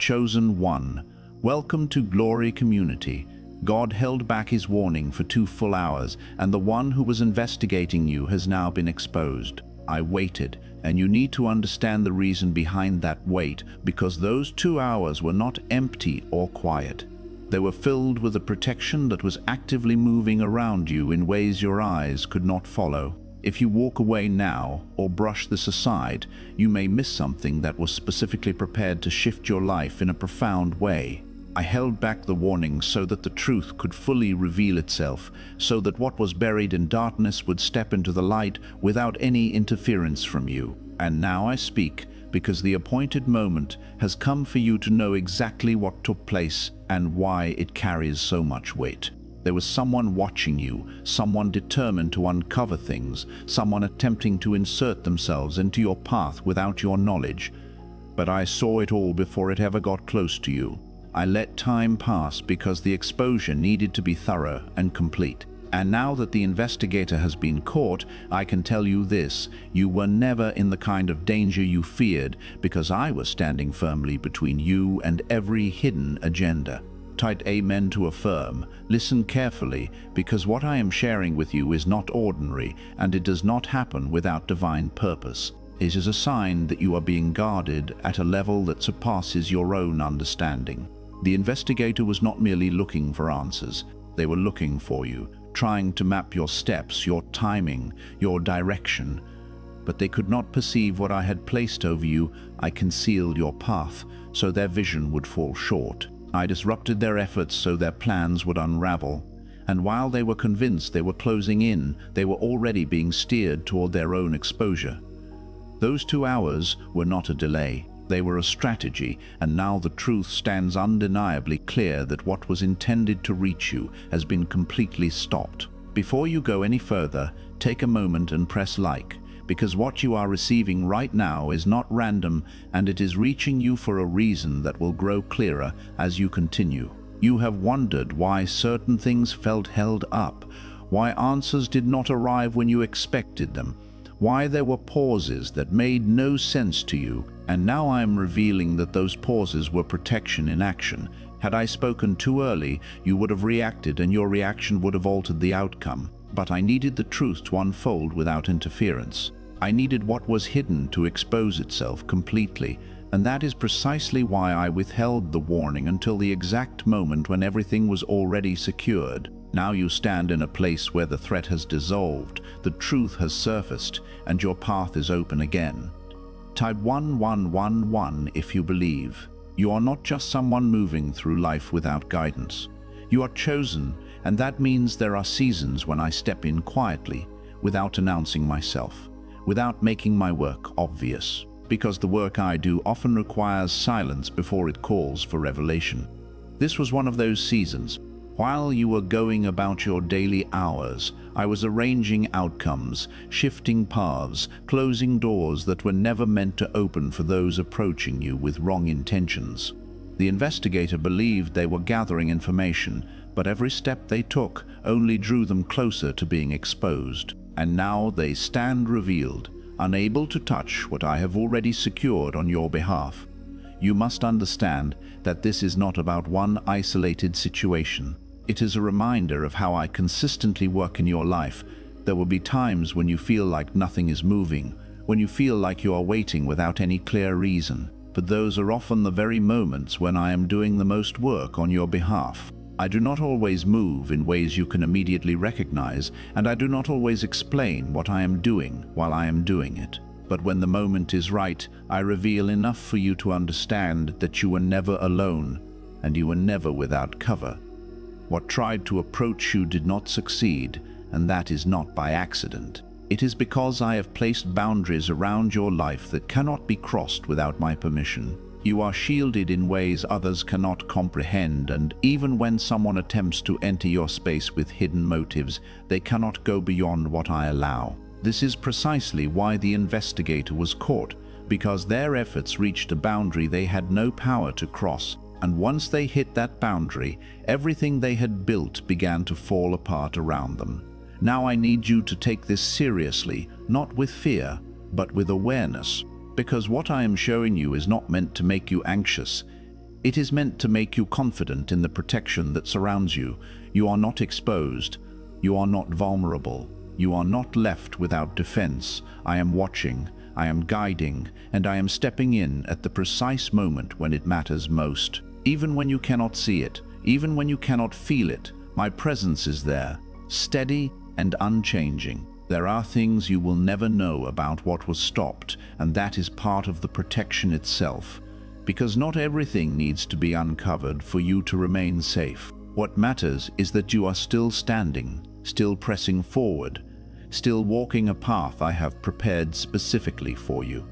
Chosen one, welcome to Glory Community. God held back his warning for 2 full hours, and the one who was investigating you has now been exposed. I waited, and you need to understand the reason behind that wait, because those 2 hours were not empty or quiet. They were filled with a protection that was actively moving around you in ways your eyes could not follow. If you walk away now or brush this aside, you may miss something that was specifically prepared to shift your life in a profound way. I held back the warning so that the truth could fully reveal itself, so that what was buried in darkness would step into the light without any interference from you. And now I speak, because the appointed moment has come for you to know exactly what took place and why it carries so much weight. There was someone watching you, someone determined to uncover things, someone attempting to insert themselves into your path without your knowledge. But I saw it all before it ever got close to you. I let time pass because the exposure needed to be thorough and complete. And now that the investigator has been caught, I can tell you this: you were never in the kind of danger you feared, because I was standing firmly between you and every hidden agenda. Type amen to affirm. Listen carefully, because what I am sharing with you is not ordinary, and it does not happen without divine purpose. It is a sign that you are being guarded at a level that surpasses your own understanding. The investigator was not merely looking for answers. They were looking for you, trying to map your steps, your timing, your direction. But they could not perceive what I had placed over you. I concealed your path, so their vision would fall short. I disrupted their efforts so their plans would unravel. And while they were convinced they were closing in, they were already being steered toward their own exposure. Those 2 hours were not a delay. They were a strategy, and now the truth stands undeniably clear that what was intended to reach you has been completely stopped. Before you go any further, take a moment and press like, because what you are receiving right now is not random, and it is reaching you for a reason that will grow clearer as you continue. You have wondered why certain things felt held up, why answers did not arrive when you expected them, why there were pauses that made no sense to you, and now I am revealing that those pauses were protection in action. Had I spoken too early, you would have reacted, and your reaction would have altered the outcome. But I needed the truth to unfold without interference. I needed what was hidden to expose itself completely, and that is precisely why I withheld the warning until the exact moment when everything was already secured. Now you stand in a place where the threat has dissolved, the truth has surfaced, and your path is open again. Type 1111 if you believe. You are not just someone moving through life without guidance. You are chosen, and that means there are seasons when I step in quietly, without announcing myself, without making my work obvious, because the work I do often requires silence before it calls for revelation. This was one of those seasons. While you were going about your daily hours, I was arranging outcomes, shifting paths, closing doors that were never meant to open for those approaching you with wrong intentions. The investigator believed they were gathering information, but every step they took only drew them closer to being exposed. And now they stand revealed, unable to touch what I have already secured on your behalf. You must understand that this is not about one isolated situation. It is a reminder of how I consistently work in your life. There will be times when you feel like nothing is moving, when you feel like you are waiting without any clear reason. But those are often the very moments when I am doing the most work on your behalf. I do not always move in ways you can immediately recognize, and I do not always explain what I am doing while I am doing it. But when the moment is right, I reveal enough for you to understand that you were never alone, and you were never without cover. What tried to approach you did not succeed, and that is not by accident. It is because I have placed boundaries around your life that cannot be crossed without my permission. You are shielded in ways others cannot comprehend, and even when someone attempts to enter your space with hidden motives, they cannot go beyond what I allow. This is precisely why the investigator was caught, because their efforts reached a boundary they had no power to cross. And once they hit that boundary, everything they had built began to fall apart around them. Now I need you to take this seriously, not with fear, but with awareness, because what I am showing you is not meant to make you anxious. It is meant to make you confident in the protection that surrounds you. You are not exposed. You are not vulnerable. You are not left without defense. I am watching, I am guiding, and I am stepping in at the precise moment when it matters most. Even when you cannot see it, even when you cannot feel it, my presence is there, steady and unchanging. There are things you will never know about what was stopped, and that is part of the protection itself. Because not everything needs to be uncovered for you to remain safe. What matters is that you are still standing, still pressing forward, still walking a path I have prepared specifically for you.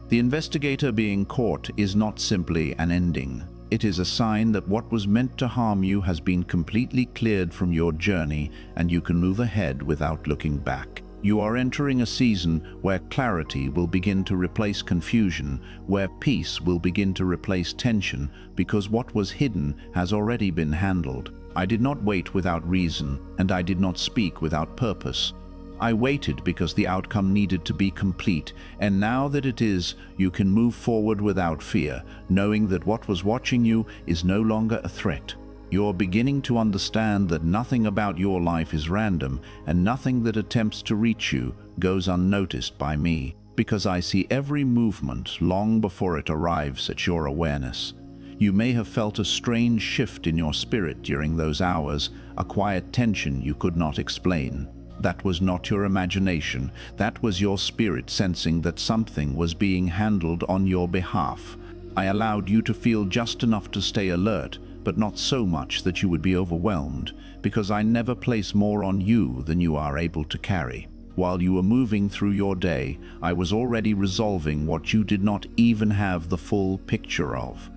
The investigator being caught is not simply an ending. It is a sign that what was meant to harm you has been completely cleared from your journey, and you can move ahead without looking back. You are entering a season where clarity will begin to replace confusion, where peace will begin to replace tension, because what was hidden has already been handled. I did not wait without reason, and I did not speak without purpose. I waited because the outcome needed to be complete, and now that it is, you can move forward without fear, knowing that what was watching you is no longer a threat. You're beginning to understand that nothing about your life is random, and nothing that attempts to reach you goes unnoticed by me, because I see every movement long before it arrives at your awareness. You may have felt a strange shift in your spirit during those hours, a quiet tension you could not explain. That was not your imagination. That was your spirit sensing that something was being handled on your behalf. I allowed you to feel just enough to stay alert, but not so much that you would be overwhelmed, because I never place more on you than you are able to carry. While you were moving through your day, I was already resolving what you did not even have the full picture of.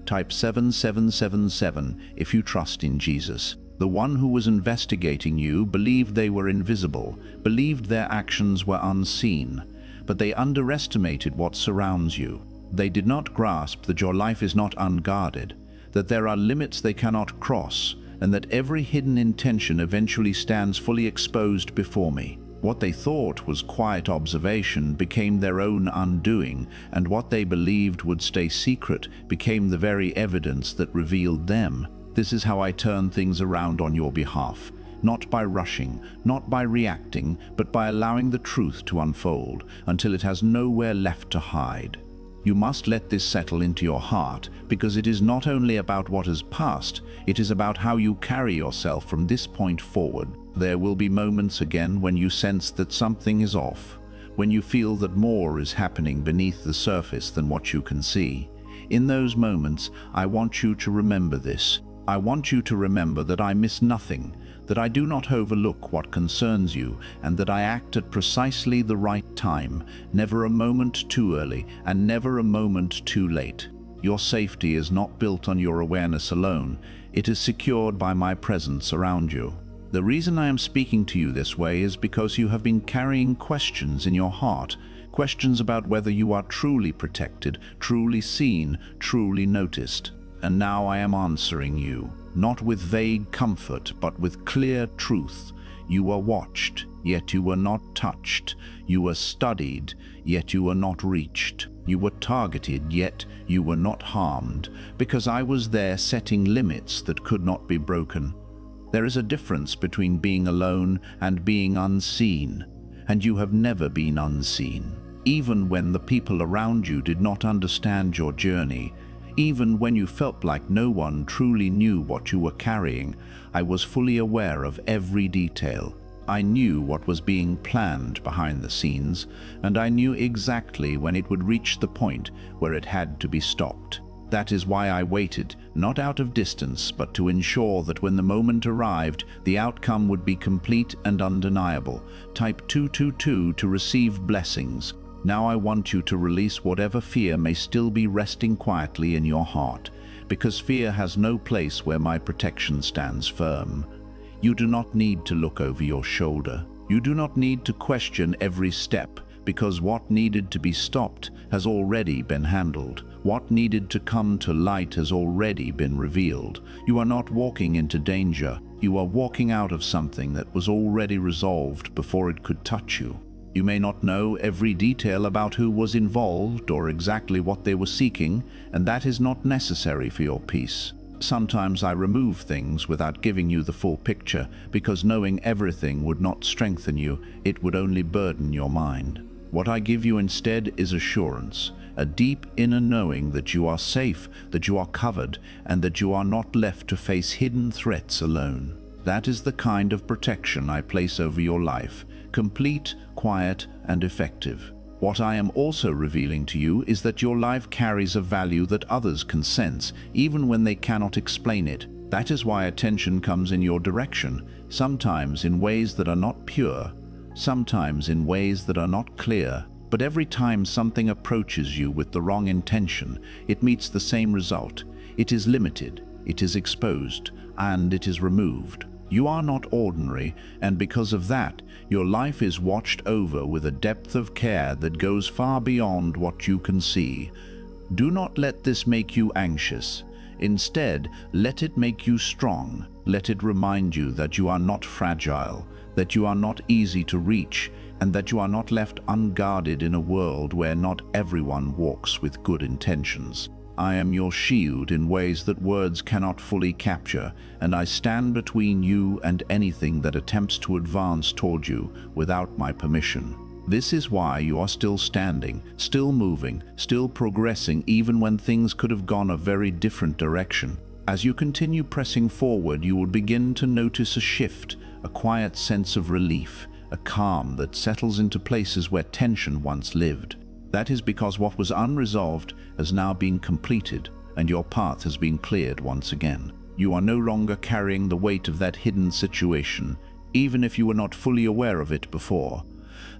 Type 7777 if you trust in Jesus. The one who was investigating you believed they were invisible, believed their actions were unseen, but they underestimated what surrounds you. They did not grasp that your life is not unguarded, that there are limits they cannot cross, and that every hidden intention eventually stands fully exposed before me. What they thought was quiet observation became their own undoing, and what they believed would stay secret became the very evidence that revealed them. This is how I turn things around on your behalf, not by rushing, not by reacting, but by allowing the truth to unfold until it has nowhere left to hide. You must let this settle into your heart, because it is not only about what has passed, it is about how you carry yourself from this point forward. There will be moments again when you sense that something is off, when you feel that more is happening beneath the surface than what you can see. In those moments, I want you to remember this. I want you to remember that I miss nothing, that I do not overlook what concerns you, and that I act at precisely the right time, never a moment too early and never a moment too late. Your safety is not built on your awareness alone. It is secured by my presence around you. The reason I am speaking to you this way is because you have been carrying questions in your heart, questions about whether you are truly protected, truly seen, truly noticed. And now I am answering you, not with vague comfort, but with clear truth. You were watched, yet you were not touched. You were studied, yet you were not reached. You were targeted, yet you were not harmed, because I was there setting limits that could not be broken. There is a difference between being alone and being unseen, and you have never been unseen. Even when the people around you did not understand your journey, even when you felt like no one truly knew what you were carrying, I was fully aware of every detail. I knew what was being planned behind the scenes, and I knew exactly when it would reach the point where it had to be stopped. That is why I waited, not out of distance, but to ensure that when the moment arrived, the outcome would be complete and undeniable. Type 222 to receive blessings. Now I want you to release whatever fear may still be resting quietly in your heart, because fear has no place where my protection stands firm. You do not need to look over your shoulder. You do not need to question every step, because what needed to be stopped has already been handled. What needed to come to light has already been revealed. You are not walking into danger. You are walking out of something that was already resolved before it could touch you. You may not know every detail about who was involved or exactly what they were seeking, and that is not necessary for your peace. Sometimes I remove things without giving you the full picture, because knowing everything would not strengthen you, it would only burden your mind. What I give you instead is assurance, a deep inner knowing that you are safe, that you are covered, and that you are not left to face hidden threats alone. That is the kind of protection I place over your life, complete, quiet, and effective. What I am also revealing to you is that your life carries a value that others can sense, even when they cannot explain it. That is why attention comes in your direction, sometimes in ways that are not pure, sometimes in ways that are not clear. But every time something approaches you with the wrong intention, it meets the same result. It is limited, it is exposed, and it is removed. You are not ordinary, and because of that, your life is watched over with a depth of care that goes far beyond what you can see. Do not let this make you anxious. Instead, let it make you strong. Let it remind you that you are not fragile, that you are not easy to reach, and that you are not left unguarded in a world where not everyone walks with good intentions. I am your shield in ways that words cannot fully capture, and I stand between you and anything that attempts to advance toward you without my permission. This is why you are still standing, still moving, still progressing, even when things could have gone a very different direction. As you continue pressing forward, you will begin to notice a shift, a quiet sense of relief, a calm that settles into places where tension once lived. That is because what was unresolved has now been completed, and your path has been cleared once again. You are no longer carrying the weight of that hidden situation, even if you were not fully aware of it before.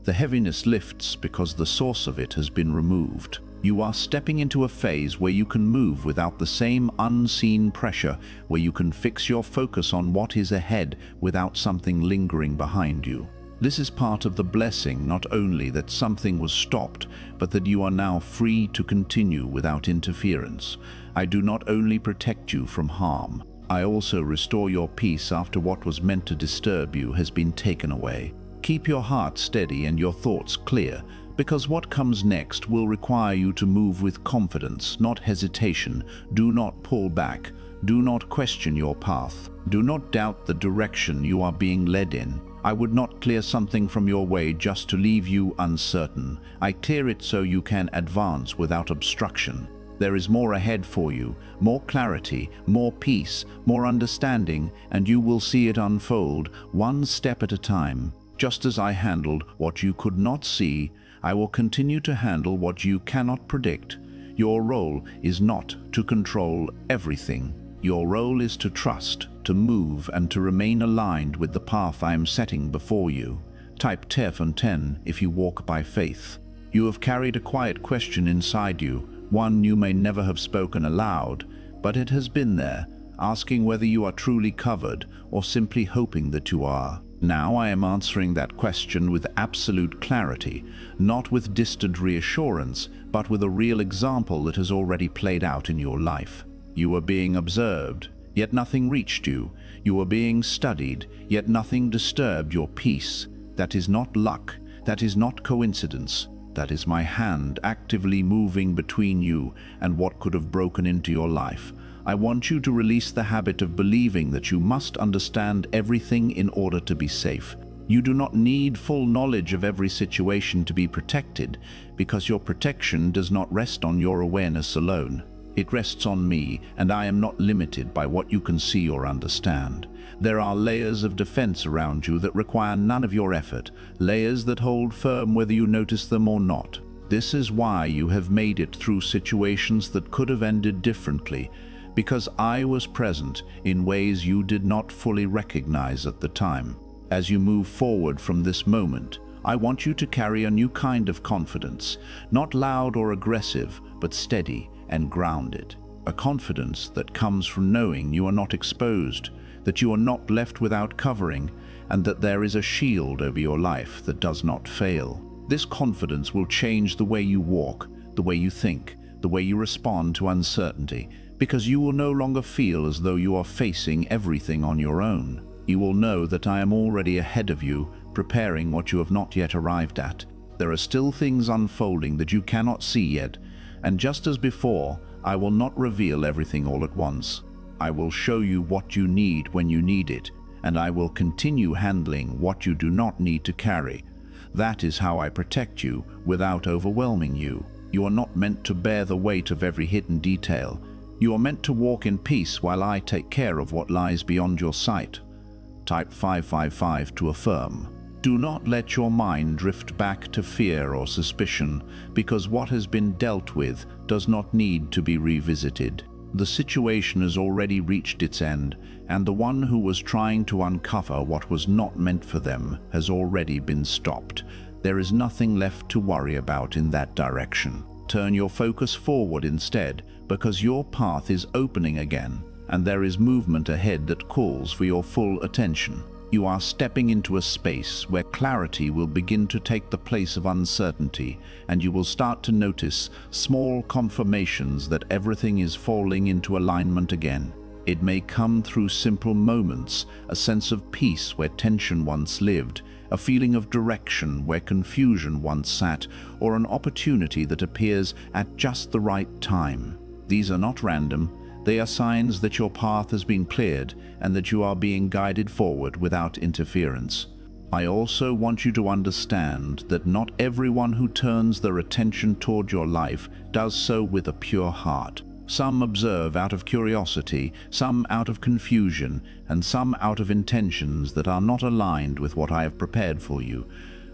The heaviness lifts because the source of it has been removed. You are stepping into a phase where you can move without the same unseen pressure, where you can fix your focus on what is ahead without something lingering behind you. This is part of the blessing, not only that something was stopped, but that you are now free to continue without interference. I do not only protect you from harm, I also restore your peace after what was meant to disturb you has been taken away. Keep your heart steady and your thoughts clear, because what comes next will require you to move with confidence, not hesitation. Do not pull back. Do not question your path. Do not doubt the direction you are being led in. I would not clear something from your way just to leave you uncertain. I clear it so you can advance without obstruction. There is more ahead for you, more clarity, more peace, more understanding, and you will see it unfold, one step at a time. Just as I handled what you could not see, I will continue to handle what you cannot predict. Your role is not to control everything. Your role is to trust, to move, and to remain aligned with the path I am setting before you. Type Terfontaine if you walk by faith. You have carried a quiet question inside you, one you may never have spoken aloud, but it has been there, asking whether you are truly covered or simply hoping that you are. Now I am answering that question with absolute clarity, not with distant reassurance, but with a real example that has already played out in your life. You were being observed, yet nothing reached you. You were being studied, yet nothing disturbed your peace. That is not luck. That is not coincidence. That is my hand actively moving between you and what could have broken into your life. I want you to release the habit of believing that you must understand everything in order to be safe. You do not need full knowledge of every situation to be protected, because your protection does not rest on your awareness alone. It rests on me, and I am not limited by what you can see or understand. There are layers of defense around you that require none of your effort, layers that hold firm whether you notice them or not. This is why you have made it through situations that could have ended differently, because I was present in ways you did not fully recognize at the time. As you move forward from this moment, I want you to carry a new kind of confidence, not loud or aggressive, but steady and grounded. A confidence that comes from knowing you are not exposed, that you are not left without covering, and that there is a shield over your life that does not fail. This confidence will change the way you walk, the way you think, the way you respond to uncertainty, because you will no longer feel as though you are facing everything on your own. You will know that I am already ahead of you, preparing what you have not yet arrived at. There are still things unfolding that you cannot see yet, and just as before, I will not reveal everything all at once. I will show you what you need when you need it, and I will continue handling what you do not need to carry. That is how I protect you without overwhelming you. You are not meant to bear the weight of every hidden detail. You are meant to walk in peace while I take care of what lies beyond your sight. Type 555 to affirm. Do not let your mind drift back to fear or suspicion, because what has been dealt with does not need to be revisited. The situation has already reached its end, and the one who was trying to uncover what was not meant for them has already been stopped. There is nothing left to worry about in that direction. Turn your focus forward instead, because your path is opening again, and there is movement ahead that calls for your full attention. You are stepping into a space where clarity will begin to take the place of uncertainty, and you will start to notice small confirmations that everything is falling into alignment again. It may come through simple moments, a sense of peace where tension once lived, a feeling of direction where confusion once sat, or an opportunity that appears at just the right time. These are not random. They are signs that your path has been cleared and that you are being guided forward without interference. I also want you to understand that not everyone who turns their attention toward your life does so with a pure heart. Some observe out of curiosity, some out of confusion, and some out of intentions that are not aligned with what I have prepared for you.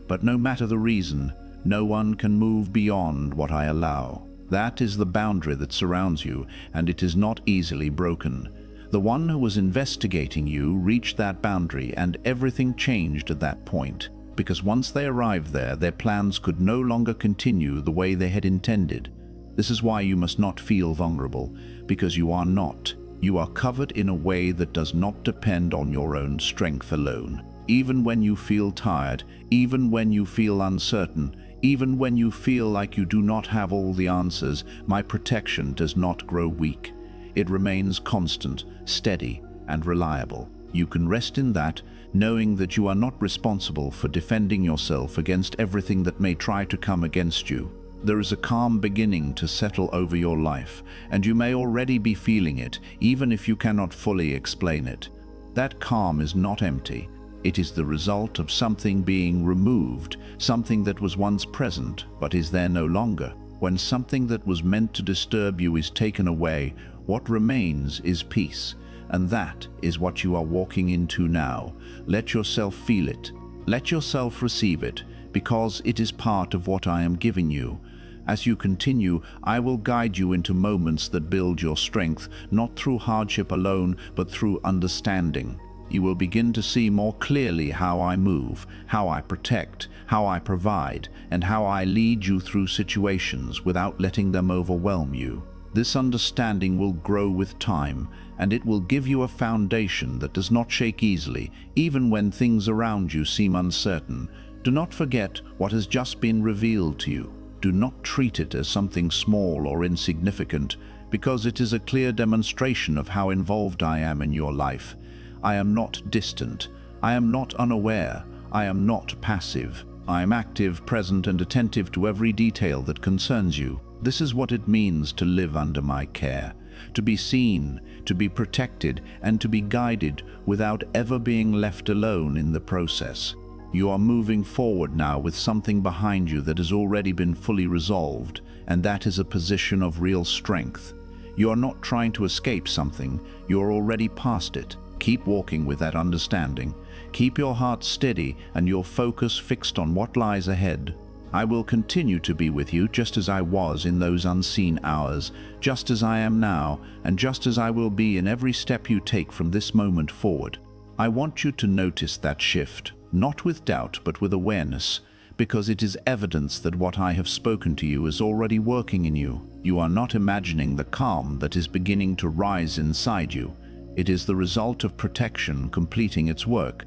But no matter the reason, no one can move beyond what I allow. That is the boundary that surrounds you, and it is not easily broken. The one who was investigating you reached that boundary, and everything changed at that point, because once they arrived there, their plans could no longer continue the way they had intended. This is why you must not feel vulnerable, because you are not. You are covered in a way that does not depend on your own strength alone. Even when you feel tired, even when you feel uncertain, even when you feel like you do not have all the answers, my protection does not grow weak. It remains constant, steady, and reliable. You can rest in that, knowing that you are not responsible for defending yourself against everything that may try to come against you. There is a calm beginning to settle over your life, and you may already be feeling it, even if you cannot fully explain it. That calm is not empty. It is the result of something being removed, something that was once present but is there no longer. When something that was meant to disturb you is taken away, what remains is peace, and that is what you are walking into now. Let yourself feel it. Let yourself receive it, because it is part of what I am giving you. As you continue, I will guide you into moments that build your strength, not through hardship alone, but through understanding. You will begin to see more clearly how I move, how I protect, how I provide, and how I lead you through situations without letting them overwhelm you. This understanding will grow with time, and it will give you a foundation that does not shake easily, even when things around you seem uncertain. Do not forget what has just been revealed to you. Do not treat it as something small or insignificant, because it is a clear demonstration of how involved I am in your life. I am not distant. I am not unaware. I am not passive. I am active, present, and attentive to every detail that concerns you. This is what it means to live under my care, to be seen, to be protected, and to be guided without ever being left alone in the process. You are moving forward now with something behind you that has already been fully resolved, and that is a position of real strength. You are not trying to escape something. You are already past it. Keep walking with that understanding. Keep your heart steady and your focus fixed on what lies ahead. I will continue to be with you just as I was in those unseen hours, just as I am now, and just as I will be in every step you take from this moment forward. I want you to notice that shift, not with doubt but with awareness, because it is evidence that what I have spoken to you is already working in you. You are not imagining the calm that is beginning to rise inside you. It is the result of protection completing its work.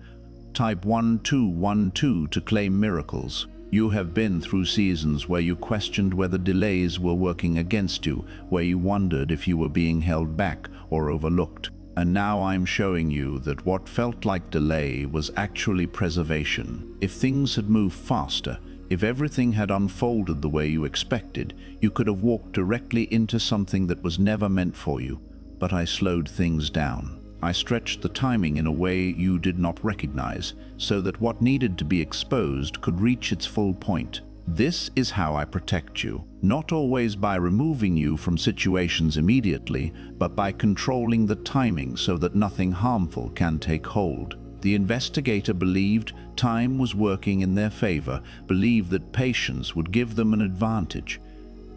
Type 1212 to claim miracles. You have been through seasons where you questioned whether delays were working against you, where you wondered if you were being held back or overlooked. And now I'm showing you that what felt like delay was actually preservation. If things had moved faster, if everything had unfolded the way you expected, you could have walked directly into something that was never meant for you. But I slowed things down. I stretched the timing in a way you did not recognize, so that what needed to be exposed could reach its full point. This is how I protect you, not always by removing you from situations immediately, but by controlling the timing so that nothing harmful can take hold. The investigator believed time was working in their favor, believed that patience would give them an advantage,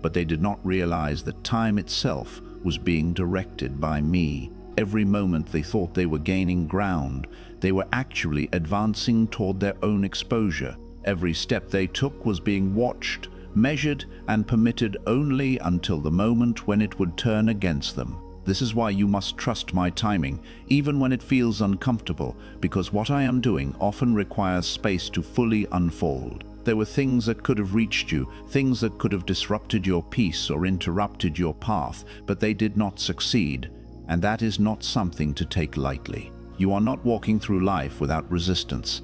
but they did not realize that time itself was being directed by me. Every moment they thought they were gaining ground, they were actually advancing toward their own exposure. Every step they took was being watched, measured, and permitted only until the moment when it would turn against them. This is why you must trust my timing, even when it feels uncomfortable, because what I am doing often requires space to fully unfold. There were things that could have reached you, things that could have disrupted your peace or interrupted your path, but they did not succeed. And that is not something to take lightly. You are not walking through life without resistance,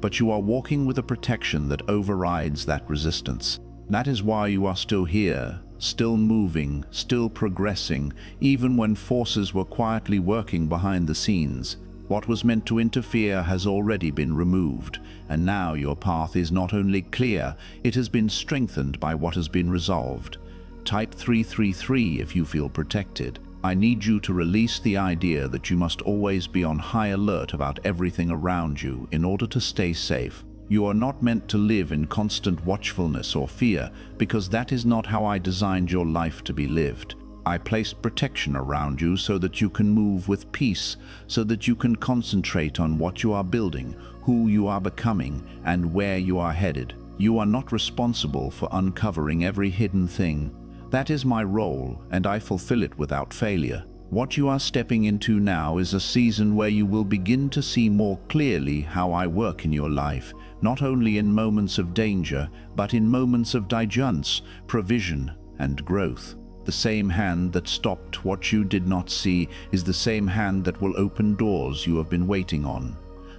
but you are walking with a protection that overrides that resistance. That is why you are still here, still moving, still progressing, even when forces were quietly working behind the scenes. What was meant to interfere has already been removed, and now your path is not only clear, it has been strengthened by what has been resolved. Type 333 if you feel protected. I need you to release the idea that you must always be on high alert about everything around you in order to stay safe. You are not meant to live in constant watchfulness or fear, because that is not how I designed your life to be lived. I placed protection around you so that you can move with peace, so that you can concentrate on what you are building, who you are becoming, and where you are headed. You are not responsible for uncovering every hidden thing. That is my role, and I fulfill it without failure. What you are stepping into now is a season where you will begin to see more clearly how I work in your life, not only in moments of danger, but in moments of diligence, provision, and growth. The same hand that stopped what you did not see is the same hand that will open doors you have been waiting on.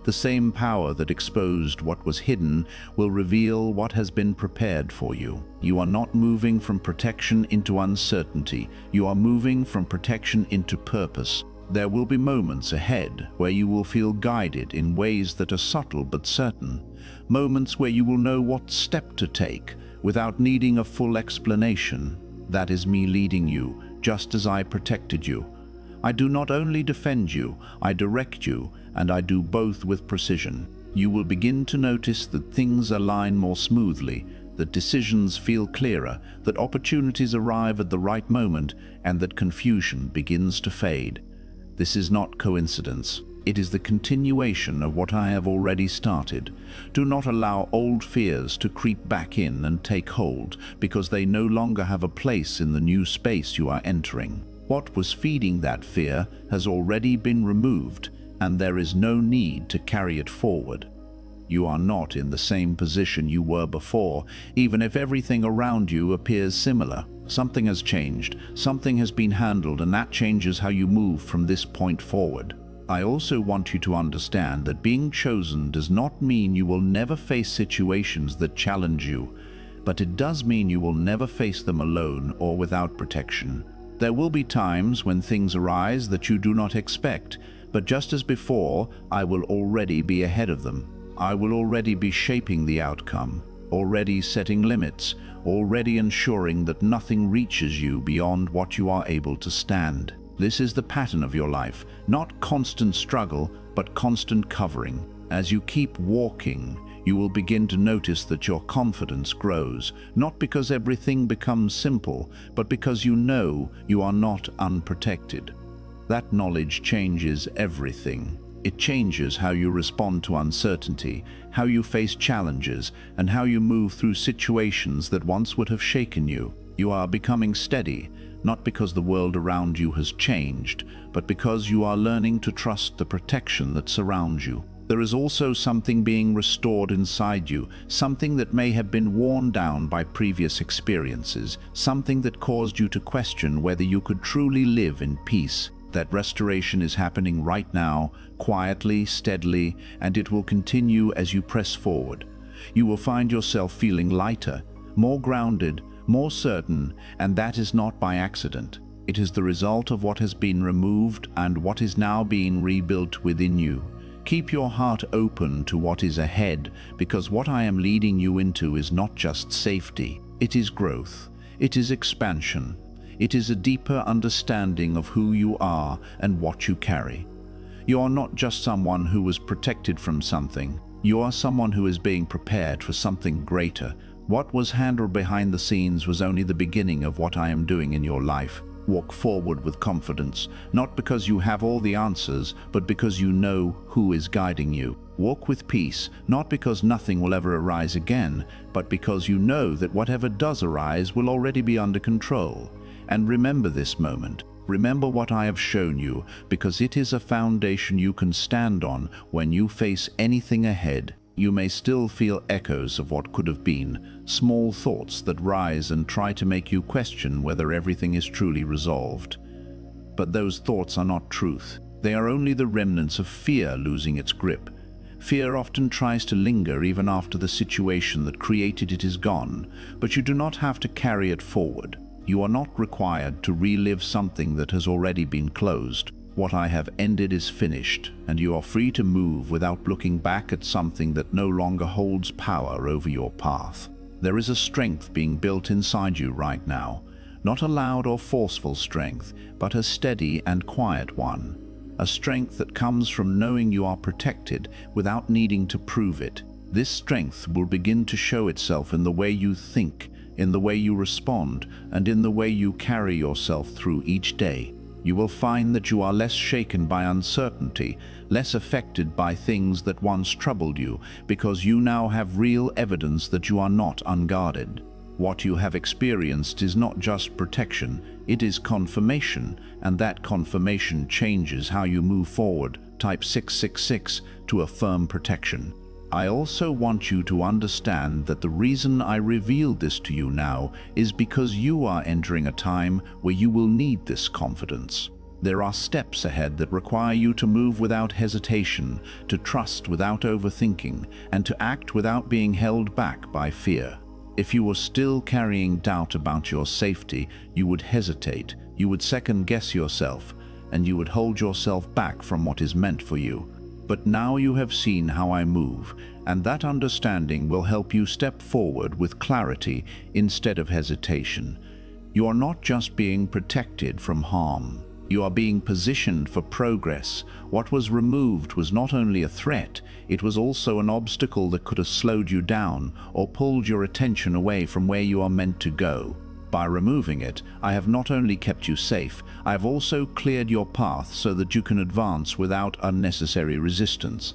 The same power that exposed what was hidden will reveal what has been prepared for you. You are not moving from protection into uncertainty. You are moving from protection into purpose. There will be moments ahead where you will feel guided in ways that are subtle but certain. Moments where you will know what step to take without needing a full explanation. That is me leading you, just as I protected you. I do not only defend you, I direct you, and I do both with precision. You will begin to notice that things align more smoothly, that decisions feel clearer, that opportunities arrive at the right moment, and that confusion begins to fade. This is not coincidence. It is the continuation of what I have already started. Do not allow old fears to creep back in and take hold, because they no longer have a place in the new space you are entering. What was feeding that fear has already been removed, and there is no need to carry it forward. You are not in the same position you were before, even if everything around you appears similar. Something has changed, something has been handled, and that changes how you move from this point forward. I also want you to understand that being chosen does not mean you will never face situations that challenge you, but it does mean you will never face them alone or without protection. There will be times when things arise that you do not expect, but just as before, I will already be ahead of them. I will already be shaping the outcome, already setting limits, already ensuring that nothing reaches you beyond what you are able to stand. This is the pattern of your life, not constant struggle, but constant covering. As you keep walking, you will begin to notice that your confidence grows, not because everything becomes simple, but because you know you are not unprotected. That knowledge changes everything. It changes how you respond to uncertainty, how you face challenges, and how you move through situations that once would have shaken you. You are becoming steady, not because the world around you has changed, but because you are learning to trust the protection that surrounds you. There is also something being restored inside you, something that may have been worn down by previous experiences, something that caused you to question whether you could truly live in peace. That restoration is happening right now, quietly, steadily, and it will continue as you press forward. You will find yourself feeling lighter, more grounded, more certain, and that is not by accident. It is the result of what has been removed and what is now being rebuilt within you. Keep your heart open to what is ahead, because what I am leading you into is not just safety. It is growth. It is expansion. It is a deeper understanding of who you are and what you carry. You are not just someone who was protected from something. You are someone who is being prepared for something greater. What was handled behind the scenes was only the beginning of what I am doing in your life. Walk forward with confidence, not because you have all the answers, but because you know who is guiding you. Walk with peace, not because nothing will ever arise again, but because you know that whatever does arise will already be under control. And remember this moment. Remember what I have shown you, because it is a foundation you can stand on when you face anything ahead. You may still feel echoes of what could have been, small thoughts that rise and try to make you question whether everything is truly resolved. But those thoughts are not truth. They are only the remnants of fear losing its grip. Fear often tries to linger even after the situation that created it is gone, but you do not have to carry it forward. You are not required to relive something that has already been closed. What I have ended is finished, and you are free to move without looking back at something that no longer holds power over your path. There is a strength being built inside you right now, not a loud or forceful strength, but a steady and quiet one. A strength that comes from knowing you are protected without needing to prove it. This strength will begin to show itself in the way you think, in the way you respond, and in the way you carry yourself through each day. You will find that you are less shaken by uncertainty, less affected by things that once troubled you, because you now have real evidence that you are not unguarded. What you have experienced is not just protection, it is confirmation, and that confirmation changes how you move forward. Type 666 to affirm protection. I also want you to understand that the reason I revealed this to you now is because you are entering a time where you will need this confidence. There are steps ahead that require you to move without hesitation, to trust without overthinking, and to act without being held back by fear. If you were still carrying doubt about your safety, you would hesitate, you would second-guess yourself, and you would hold yourself back from what is meant for you. But now you have seen how I move, and that understanding will help you step forward with clarity instead of hesitation. You are not just being protected from harm. You are being positioned for progress. What was removed was not only a threat, it was also an obstacle that could have slowed you down or pulled your attention away from where you are meant to go. By removing it, I have not only kept you safe, I have also cleared your path so that you can advance without unnecessary resistance.